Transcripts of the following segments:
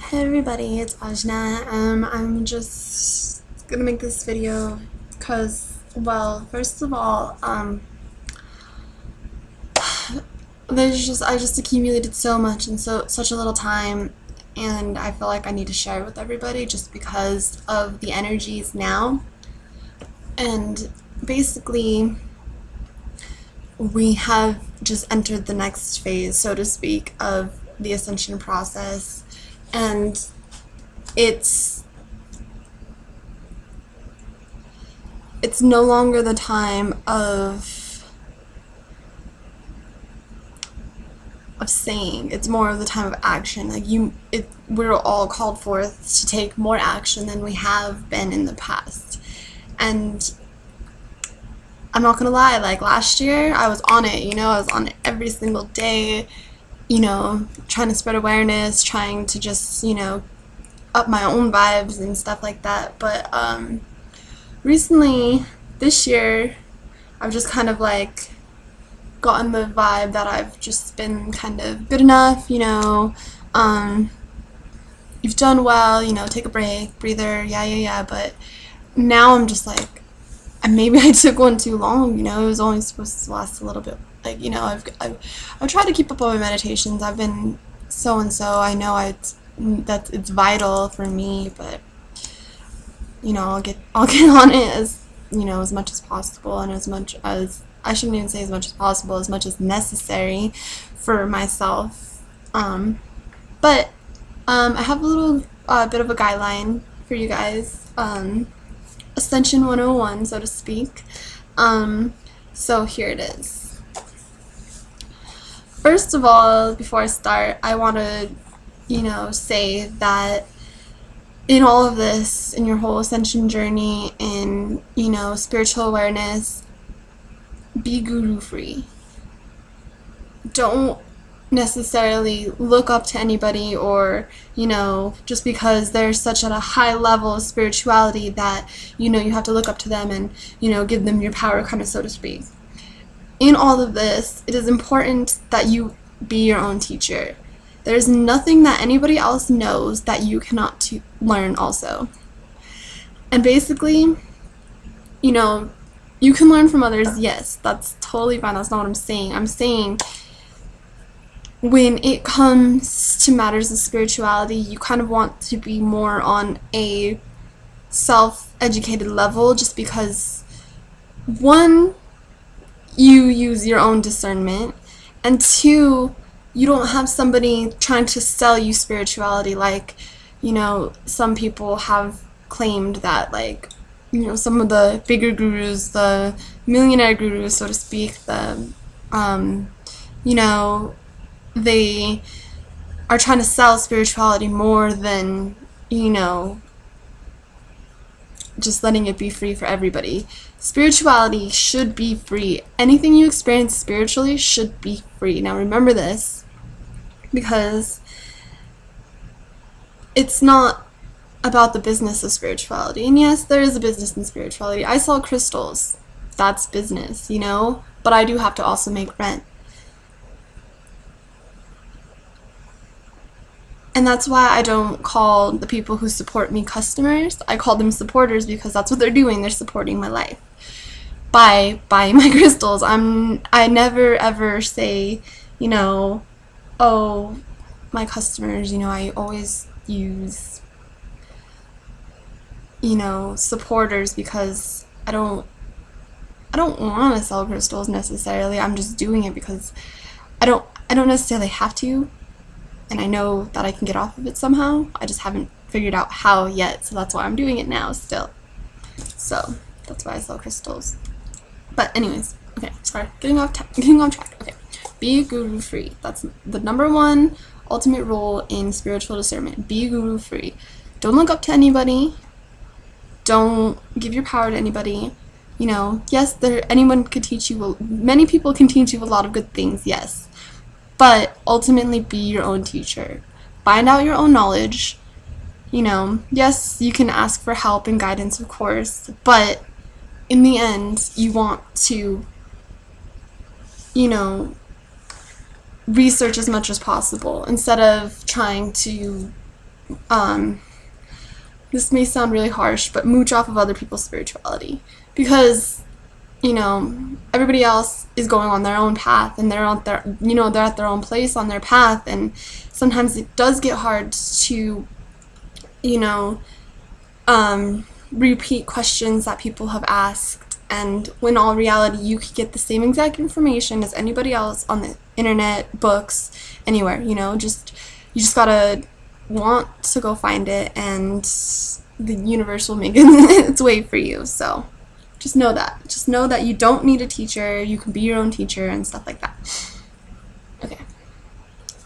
Hey everybody, it's Ajna. I'm just gonna make this video because, well, first of all, I just accumulated so much in such a little time, and I feel like I need to share it with everybody just because of the energies now. And basically, we have just entered the next phase, so to speak, of the Ascension process, and it's no longer the time of saying. It's more of the time of action. We're all called forth to take more action than we have been in the past. And I'm not gonna lie, like last year I was on it, I was on it every single day, trying to spread awareness, trying to just, up my own vibes and stuff like that. But recently, this year, I've just kind of like gotten the vibe that I've just been kind of good enough, you've done well, take a break, breather, yeah, but now I'm just like, and maybe I took one too long, it was only supposed to last a little bit, I've tried to keep up on my meditations. I've been so-and-so, I know it's vital for me, but I'll get on it as much as possible, and as much as, I shouldn't even say as much as possible, as much as necessary for myself. But I have a little bit of a guideline for you guys, Ascension 101, so to speak. So here it is. First of all, before I start, I want to, say that in all of this, in your whole ascension journey, in, spiritual awareness, be guru free. Don't necessarily look up to anybody, or, just because they're such at a high level of spirituality that, you have to look up to them and, give them your power, kind of, so to speak. In all of this, it is important that you be your own teacher. There's nothing that anybody else knows that you cannot learn also. And basically, you can learn from others, yes, that's totally fine, that's not what I'm saying. I'm saying when it comes to matters of spirituality, you kind of want to be more on a self-educated level, just because, one, you use your own discernment, and two, you don't have somebody trying to sell you spirituality like, some people have claimed that, like, some of the bigger gurus, the millionaire gurus, so to speak, they are trying to sell spirituality more than, just letting it be free for everybody. Spirituality should be free. Anything you experience spiritually should be free. Now remember this, because it's not about the business of spirituality. And yes, there is a business in spirituality. I sell crystals. That's business, but I do have to also make rent. And that's why I don't call the people who support me customers. I call them supporters, because that's what they're doing. They're supporting my life by buying my crystals. I never ever say, oh, my customers, I always use, supporters, because I don't want to sell crystals necessarily. I'm just doing it because I don't necessarily have to. And I know that I can get off of it somehow. I just haven't figured out how yet, so that's why I'm doing it now still. So that's why I sell crystals. But anyways, okay, sorry, getting off track. Okay, be guru free. That's the #1 ultimate rule in spiritual discernment. Be guru free. Don't look up to anybody. Don't give your power to anybody. Yes, anyone could teach you. Many people can teach you a lot of good things. Yes. But ultimately, be your own teacher. Find out your own knowledge. Yes, you can ask for help and guidance, of course, but in the end, you want to, research as much as possible instead of trying to this may sound really harsh, but mooch off of other people's spirituality, because everybody else is going on their own path, and they're out there, they're at their own place on their path, and sometimes it does get hard to, repeat questions that people have asked, and when all reality you could get the same exact information as anybody else on the internet, books, anywhere, you just gotta want to go find it, and the universe will make its way for you. So just know that you don't need a teacher, you can be your own teacher and stuff like that. Okay,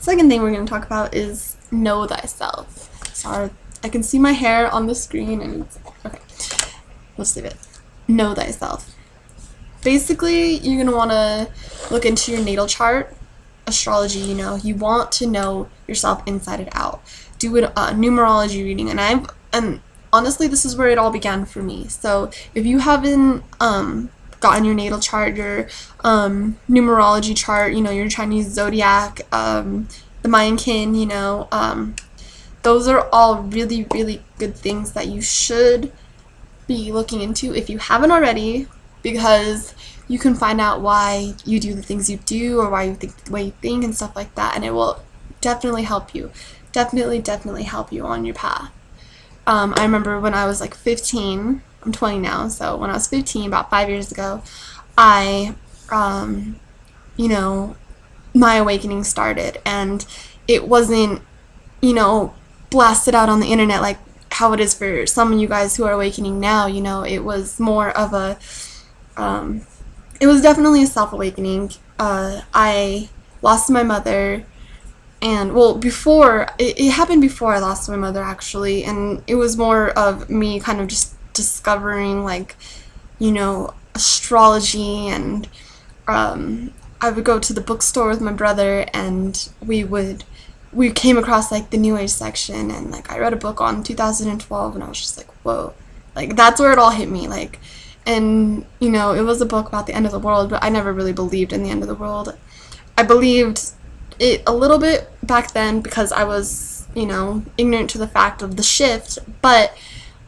second thing we're going to talk about is know thyself. Sorry, I can see my hair on the screen, and it's okay, let's leave it. Know thyself. Basically, you're going to want to look into your natal chart, astrology. You want to know yourself inside and out. Do a numerology reading, and honestly, this is where it all began for me. So if you haven't gotten your natal chart, your numerology chart, your Chinese zodiac, the Mayan kin, those are all really, really good things that you should be looking into if you haven't already, because you can find out why you do the things you do, or why you think the way you think and stuff like that, and it will definitely help you. Definitely help you on your path. I remember when I was like 15, I'm 20 now, so when I was 15, about 5 years ago, my awakening started, and it wasn't, blasted out on the internet like how it is for some of you guys who are awakening now. It was more of it was definitely a self-awakening. I lost my mother. And, well, it happened before I lost my mother, actually, and it was more of me kind of just discovering, like, astrology, and I would go to the bookstore with my brother, and we came across, like, the New Age section, and, like, I read a book on 2012, and I was just like, whoa, like, that's where it all hit me, like, and, it was a book about the end of the world, but I never really believed in the end of the world. I believed it a little bit back then because I was, ignorant to the fact of the shift, but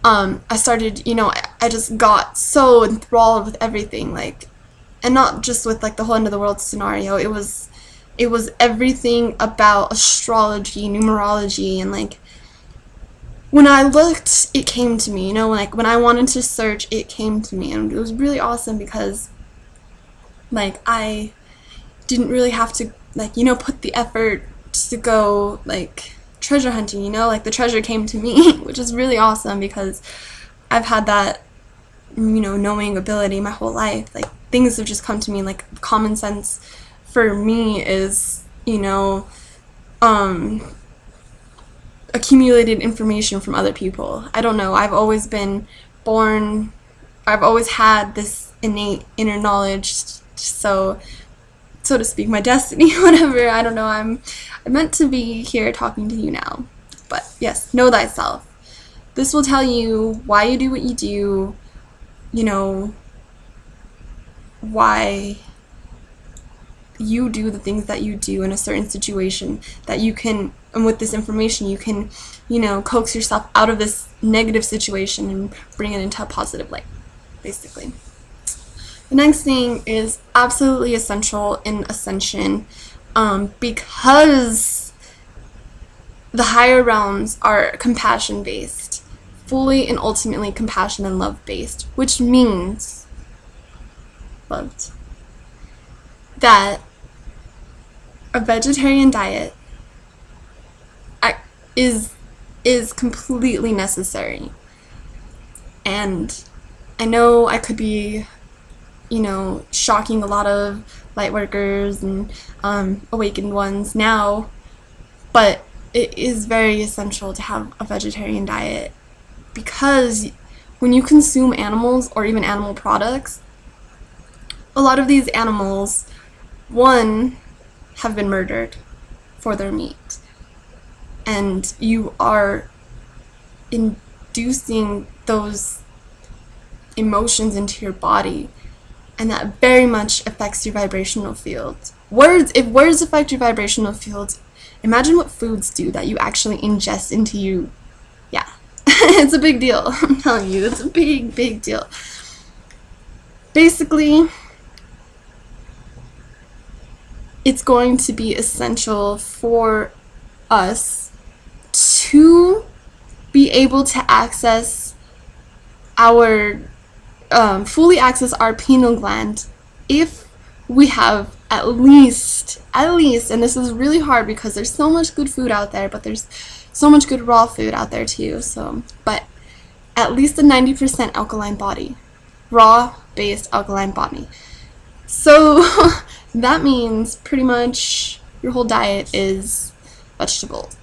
I started, I just got so enthralled with everything, like, and not just with, like, the whole end of the world scenario. It was everything about astrology, numerology, and, like, when I looked, it came to me, like, when I wanted to search, it came to me, and it was really awesome because, like, I didn't really have to, like, put the effort to go, like, treasure hunting, like, the treasure came to me, which is really awesome because I've had that, knowing ability my whole life. Like, things have just come to me, like, common sense for me is, accumulated information from other people. I don't know, I've always had this innate inner knowledge, so to speak, my destiny, whatever, I don't know, I'm meant to be here talking to you now. But yes, know thyself. This will tell you why you do what you do, why you do the things that you do in a certain situation, that you can, and with this information you can, coax yourself out of this negative situation and bring it into a positive light, basically. The next thing is absolutely essential in Ascension, because the higher realms are compassion-based, fully and ultimately compassion and love-based, which means that a vegetarian diet is completely necessary. And I know I could be, shocking a lot of light workers and awakened ones now, but it is very essential to have a vegetarian diet, because when you consume animals or even animal products, a lot of these animals, one, have been murdered for their meat, and you are inducing those emotions into your body, and that very much affects your vibrational field. If words affect your vibrational field, Imagine what foods do that you actually ingest into you. Yeah, it's a big deal. I'm telling you, it's a big, big deal. Basically, it's going to be essential for us to be able to access our fully access our pineal gland if we have at least, and this is really hard because there's so much good food out there, but there's so much good raw food out there too, so, but at least a 90% alkaline body, raw based alkaline body. So that means pretty much your whole diet is vegetables.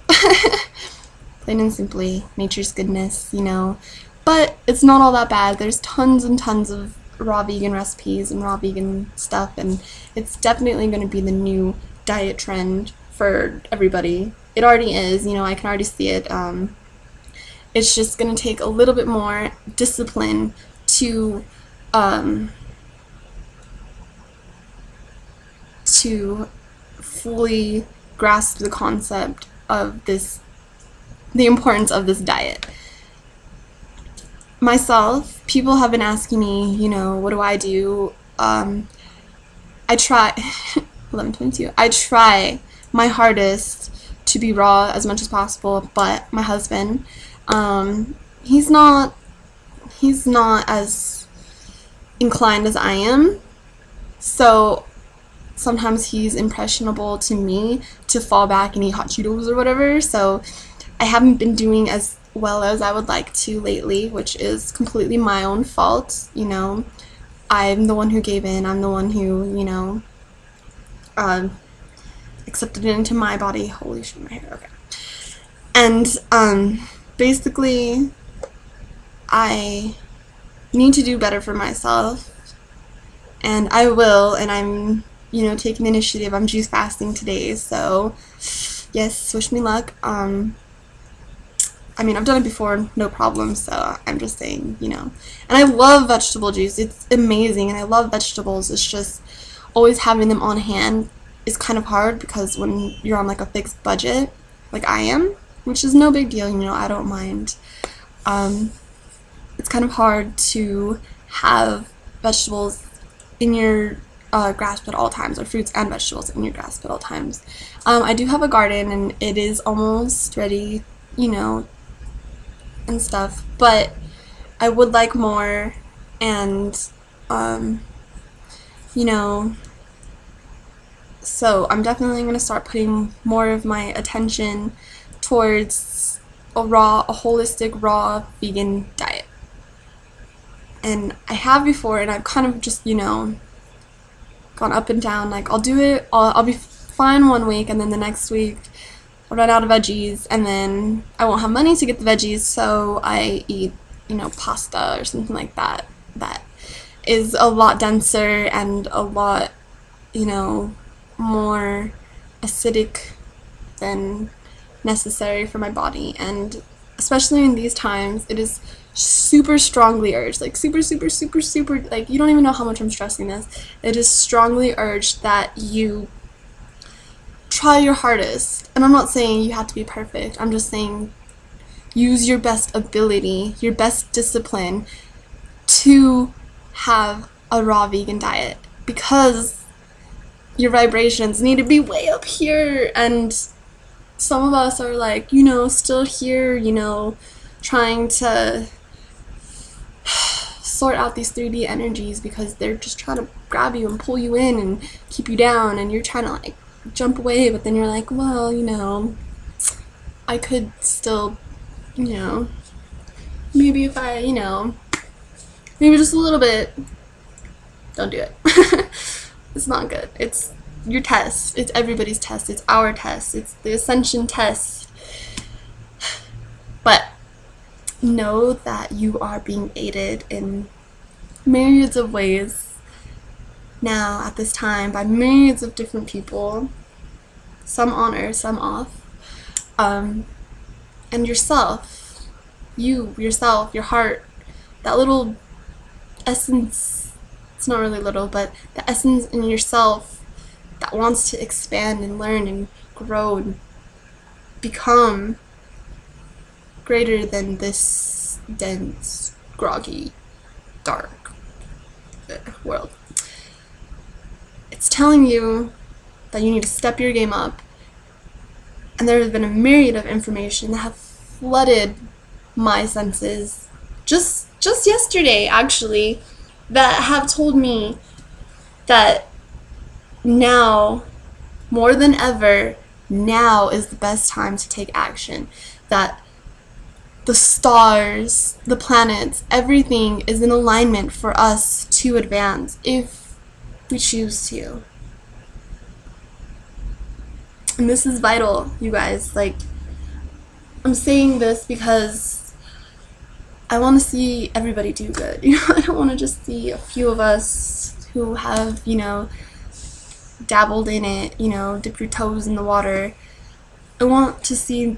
Plain and simply, nature's goodness, you know. But it's not all that bad. There's tons and tons of raw vegan recipes and raw vegan stuff, and it's definitely going to be the new diet trend for everybody. It already is, you know, I can already see it. It's just going to take a little bit more discipline to fully grasp the concept of this, the importance of this diet. Myself, people have been asking me, you know, what do I do? I try, 11:22, I try my hardest to be raw as much as possible, but my husband, he's not as inclined as I am, so sometimes he's impressionable to me to fall back and eat hot Cheetos or whatever, so I haven't been doing as well as I would like to lately, which is completely my own fault, you know. I'm the one who gave in, I'm the one who, you know, accepted it into my body. Holy shit, my hair, okay. And, basically, I need to do better for myself, and I will, and I'm, you know, taking the initiative. I'm juice fasting today, so, yes, wish me luck. I mean, I've done it before, no problem, so I'm just saying, you know. And I love vegetable juice. It's amazing, and I love vegetables. It's just always having them on hand is kind of hard because when you're on, like, a fixed budget, like I am, which is no big deal, you know, I don't mind. It's kind of hard to have vegetables in your grasp at all times, or fruits and vegetables in your grasp at all times. I do have a garden, and it is almost ready, you know, and stuff, but I would like more, and you know, so I'm definitely going to start putting more of my attention towards a holistic raw vegan diet. And I have before, and I've kind of just, you know, gone up and down. Like, I'll do it, I'll be fine one week, and then the next week I'll run out of veggies, and then I won't have money to get the veggies, so I eat, you know, pasta or something like that. That is a lot denser and a lot, you know, more acidic than necessary for my body. And especially in these times, it is super strongly urged, like super, like, you don't even know how much I'm stressing this. It is strongly urged that you try your hardest. And I'm not saying you have to be perfect. I'm just saying use your best ability, your best discipline to have a raw vegan diet, because your vibrations need to be way up here, and some of us are, like, you know, still here, you know, trying to sort out these 3D energies because they're just trying to grab you and pull you in and keep you down, and you're trying to, like, jump away, but then you're like, well, you know, I could still, you know, maybe if I, you know, maybe just a little bit. Don't do it. It's not good. It's your test. It's everybody's test. It's our test. It's the Ascension test. But know that you are being aided in myriads of ways now at this time by myriads of different people, some on earth, some off, and yourself, yourself, your heart, that little essence, it's not really little, but the essence in yourself that wants to expand and learn and grow and become greater than this dense, groggy, dark world. It's telling you that you need to step your game up, and there has been a myriad of information that have flooded my senses just yesterday, actually, that have told me that now, more than ever, now is the best time to take action. That the stars, the planets, everything is in alignment for us to advance if we choose to. And this is vital, you guys. Like, I'm saying this because I want to see everybody do good. You know, I don't want to just see a few of us who have, you know, dabbled in it, you know, dip your toes in the water. I want to see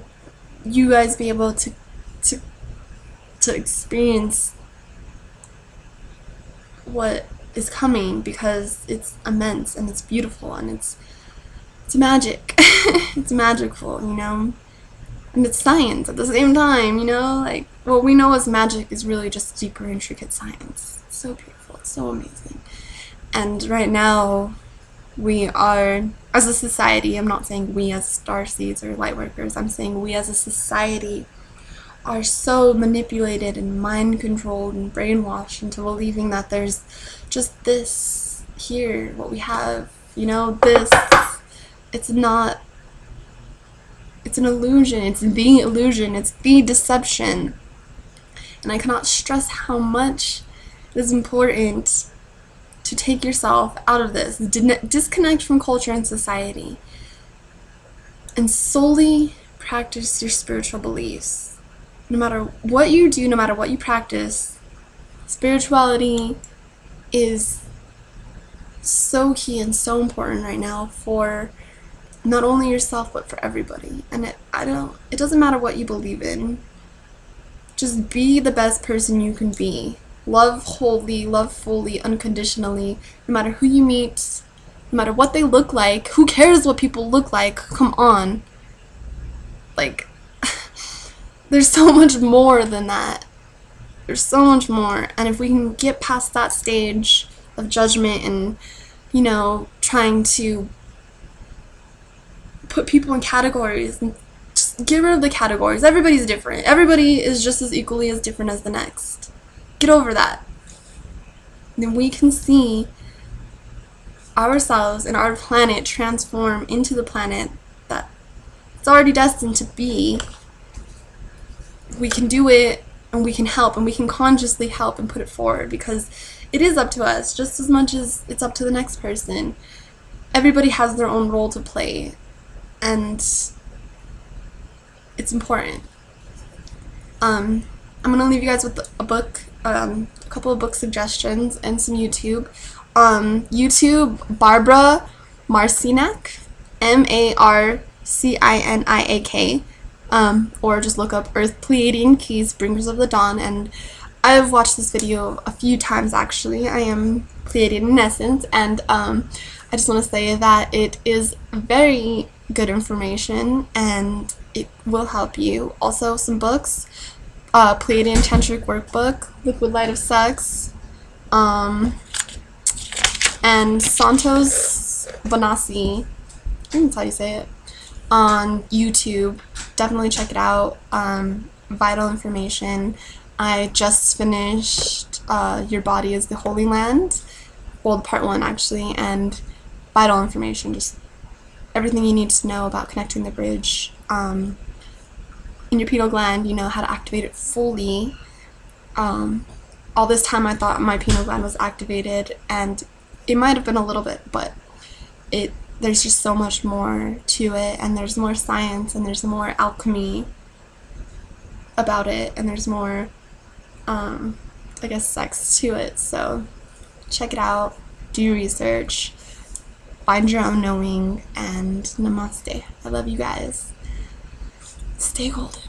you guys be able to experience what is coming, because it's immense and it's beautiful and it's magic. It's magicful, you know, and it's science at the same time, you know. Like, what we know as magic is really just deeper, intricate science. It's so beautiful, it's so amazing. And right now, we are, as a society, I'm not saying we as starseeds or lightworkers, I'm saying we as a society are so manipulated and mind controlled and brainwashed into believing that there's just this here, what we have, you know, this. It's not, it's an illusion, it's the illusion, it's the deception. And I cannot stress how much it is important to take yourself out of this, disconnect from culture and society, and solely practice your spiritual beliefs. No matter what you do, no matter what you practice, spirituality is so key and so important right now for not only yourself but for everybody. And it doesn't matter what you believe in. Just be the best person you can be. Love wholly, love fully, unconditionally, no matter who you meet, no matter what they look like. Who cares what people look like? Come on. Like, there's so much more than that. There's so much more. And if we can get past that stage of judgment and, you know, trying to put people in categories, and just get rid of the categories. Everybody's different. Everybody is just as equally as different as the next. Get over that. Then we can see ourselves and our planet transform into the planet that it's already destined to be. We can do it, and we can help, and we can consciously help and put it forward, because it is up to us just as much as it's up to the next person. Everybody has their own role to play, and it's important. I'm gonna leave you guys with a book, a couple of book suggestions, and some YouTube. YouTube, Barbara Marcinak, Marciniak, or just look up Earth Pleiadian Keys, Bringers of the Dawn. And I've watched this video a few times, actually. I am Pleiadian in essence, and I just want to say that it is very good information and it will help you. Also, some books, Pleiadian Tantric Workbook, Liquid Light of Sex, and Santos Bonassi, I think that's how you say it, on YouTube. Definitely check it out. Vital information. I just finished Your Body is the Holy Land, well, part 1 actually, and vital information, just everything you need to know about connecting the bridge in your pineal gland, you know, how to activate it fully. All this time I thought my pineal gland was activated, and it might have been a little bit, but there's just so much more to it, and there's more science, and there's more alchemy about it, and there's more, I guess, sex to it. So check it out, do your research, find your own knowing, and namaste. I love you guys. Stay golden.